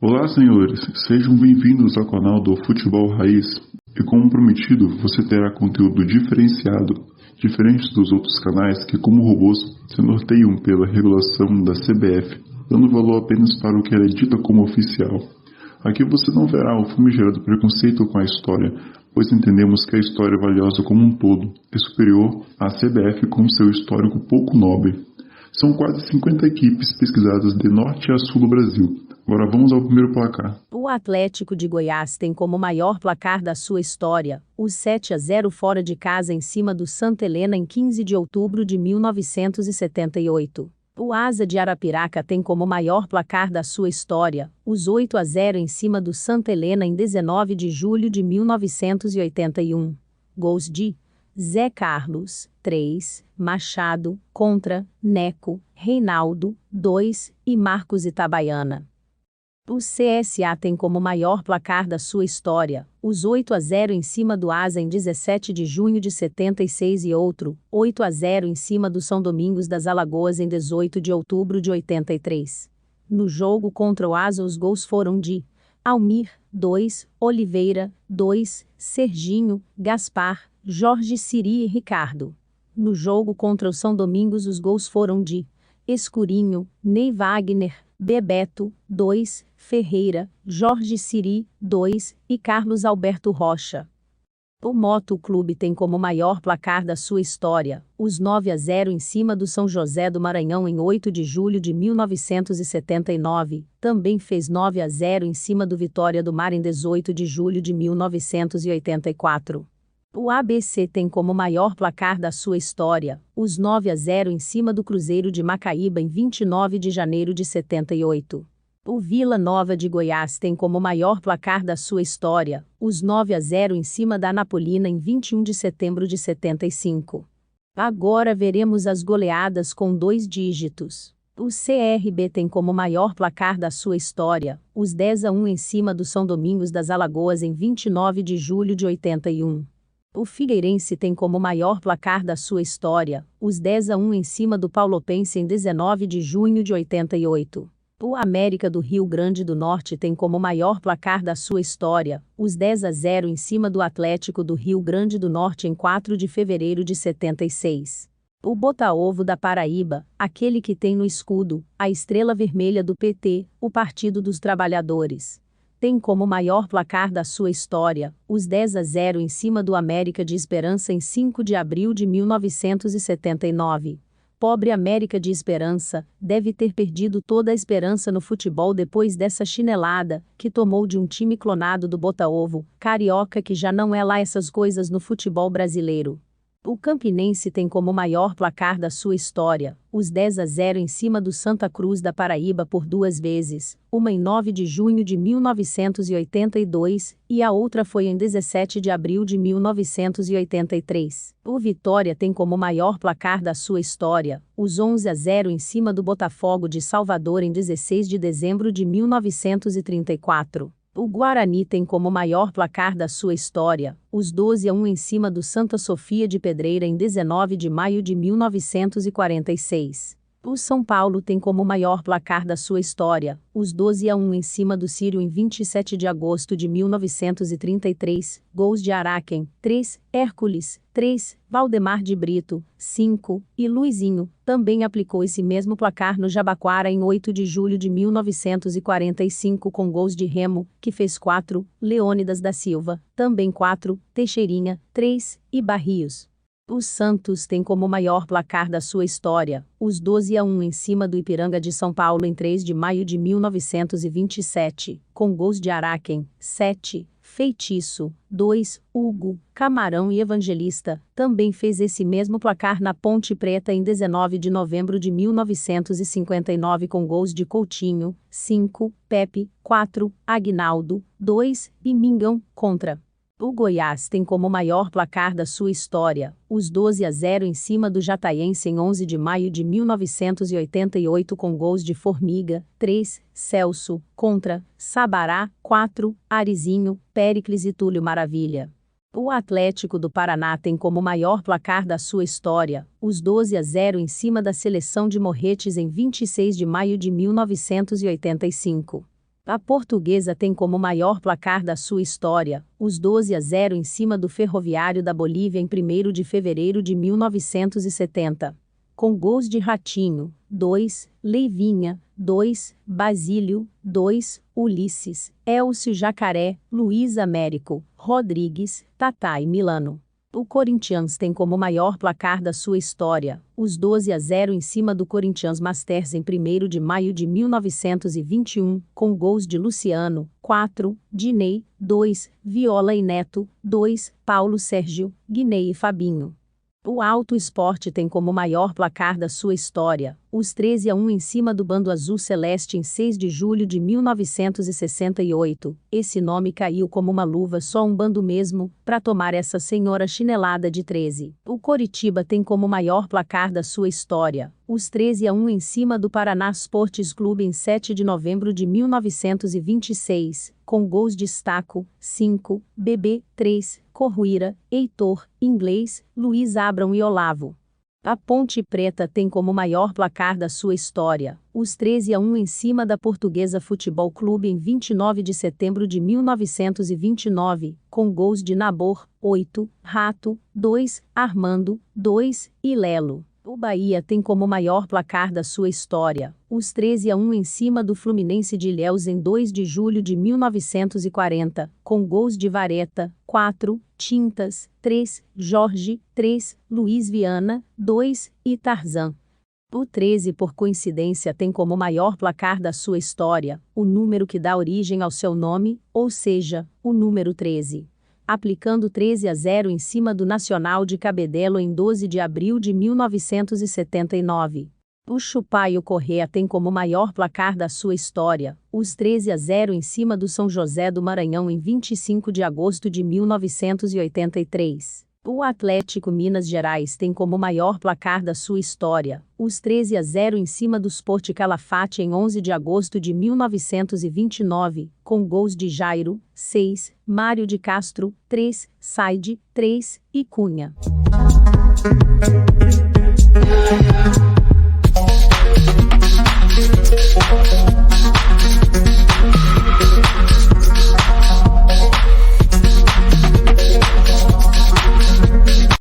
Olá, senhores, sejam bem-vindos ao canal do Futebol Raiz. E como prometido, você terá conteúdo diferenciado, diferente dos outros canais que, como robôs, se norteiam pela regulação da CBF, dando valor apenas para o que é dito como oficial. Aqui você não verá o famigerado preconceito com a história, pois entendemos que a história é valiosa como um todo, é superior à CBF com seu histórico pouco nobre. São quase 50 equipes pesquisadas de norte a sul do Brasil. Agora vamos ao primeiro placar. O Atlético de Goiás tem como maior placar da sua história o 7-0 fora de casa em cima do Santa Helena em 15 de outubro de 1978. O Asa de Arapiraca tem como maior placar da sua história os 8-0 em cima do Santa Helena em 19 de julho de 1981. Gols de Zé Carlos, 3, Machado, contra, Neco, Reinaldo, 2 e Marcos Itabaiana. O CSA tem como maior placar da sua história os 8-0 em cima do Asa em 17 de junho de 76 e outro 8-0 em cima do São Domingos das Alagoas em 18 de outubro de 83. No jogo contra o Asa os gols foram de Almir, 2, Oliveira, 2, Serginho, Gaspar, Jorge Siri e Ricardo. No jogo contra o São Domingos os gols foram de Escurinho, Ney Wagner, Bebeto, 2, Ferreira, Jorge Siri, 2 e Carlos Alberto Rocha. O Moto Clube tem como maior placar da sua história os 9-0 em cima do São José do Maranhão em 8 de julho de 1979, também fez 9-0 em cima do Vitória do Mar em 18 de julho de 1984. O ABC tem como maior placar da sua história os 9-0 em cima do Cruzeiro de Macaíba em 29 de janeiro de 78. O Vila Nova de Goiás tem como maior placar da sua história os 9-0 em cima da Anapolina em 21 de setembro de 75. Agora veremos as goleadas com 2 dígitos. O CRB tem como maior placar da sua história os 10-1 em cima do São Domingos das Alagoas em 29 de julho de 81. O Figueirense tem como maior placar da sua história os 10-1 em cima do Paulopense em 19 de junho de 88. O América do Rio Grande do Norte tem como maior placar da sua história os 10-0 em cima do Atlético do Rio Grande do Norte em 4 de fevereiro de 76. O Botafogo da Paraíba, aquele que tem no escudo a estrela vermelha do PT, o Partido dos Trabalhadores, tem como maior placar da sua história os 10-0 em cima do América de Esperança em 5 de abril de 1979. Pobre América de Esperança, deve ter perdido toda a esperança no futebol depois dessa chinelada que tomou de um time clonado do Botafogo, carioca, que já não é lá essas coisas no futebol brasileiro. O Campinense tem como maior placar da sua história os 10-0 em cima do Santa Cruz da Paraíba por 2 vezes, uma em 9 de junho de 1982 e a outra foi em 17 de abril de 1983. O Vitória tem como maior placar da sua história os 11-0 em cima do Botafogo de Salvador em 16 de dezembro de 1934. O Guarani tem como maior placar da sua história os 12-1 em cima do Santa Sofia de Pedreira em 19 de maio de 1946. O São Paulo tem como maior placar da sua história os 12-1 em cima do Sírio em 27 de agosto de 1933, gols de Araquém, 3, Hércules, 3, Valdemar de Brito, 5, e Luizinho. Também aplicou esse mesmo placar no Jabaquara em 8 de julho de 1945 com gols de Remo, que fez 4, Leônidas da Silva, também 4, Teixeirinha, 3, e Barrios. O Santos tem como maior placar da sua história os 12-1 em cima do Ipiranga de São Paulo em 3 de maio de 1927, com gols de Araquém, 7, Feitiço, 2, Hugo, Camarão e Evangelista. Também fez esse mesmo placar na Ponte Preta em 19 de novembro de 1959 com gols de Coutinho, 5, Pepe, 4, Aguinaldo, 2 e Mingão, contra. O Goiás tem como maior placar da sua história os 12-0 em cima do Jataiense em 11 de maio de 1988 com gols de Formiga, 3, Celso, contra, Sabará, 4, Arizinho, Péricles e Túlio Maravilha. O Atlético do Paraná tem como maior placar da sua história os 12-0 em cima da Seleção de Morretes em 26 de maio de 1985. A Portuguesa tem como maior placar da sua história, os 12-0 em cima do Ferroviário da Bolívia em 1º de fevereiro de 1970. Com gols de Ratinho, 2, Leivinha, 2, Basílio, 2, Ulisses, Elcio Jacaré, Luiz Américo, Rodrigues, Tatá e Milano. O Corinthians tem como maior placar da sua história, os 12-0 em cima do Corinthians Masters em 1º de maio de 1921, com gols de Luciano, 4, Diney, 2, Viola e Neto, 2, Paulo Sérgio, Guinei e Fabinho. O Alto Esporte tem como maior placar da sua história, os 13-1 em cima do Bando Azul Celeste em 6 de julho de 1968. Esse nome caiu como uma luva, só um bando mesmo, para tomar essa senhora chinelada de 13. O Coritiba tem como maior placar da sua história, os 13-1 em cima do Paraná Sports Clube em 7 de novembro de 1926, com gols de Staco, 5, Bebê, 3, Corruíra, Heitor, Inglês, Luiz Abrão e Olavo. A Ponte Preta tem como maior placar da sua história, os 13-1 em cima da Portuguesa Futebol Clube em 29 de setembro de 1929, com gols de Nabor, 8, Rato, 2, Armando, 2 e Lelo. O Bahia tem como maior placar da sua história, os 13-1 em cima do Fluminense de Ilhéus em 2 de julho de 1940, com gols de Vareta, 4, Tintas, 3, Jorge, 3, Luiz Viana, 2 e Tarzan. O 13, por coincidência, tem como maior placar da sua história, o número que dá origem ao seu nome, ou seja, o número 13. Aplicando 13-0 em cima do Nacional de Cabedelo em 12 de abril de 1979. O Chupaio Correa tem como maior placar da sua história, os 13-0 em cima do São José do Maranhão em 25 de agosto de 1983. O Atlético Minas Gerais tem como maior placar da sua história, os 13-0 em cima do Sport Calafate em 11 de agosto de 1929, com gols de Jairo, 6, Mário de Castro, 3, Saide, 3 e Cunha.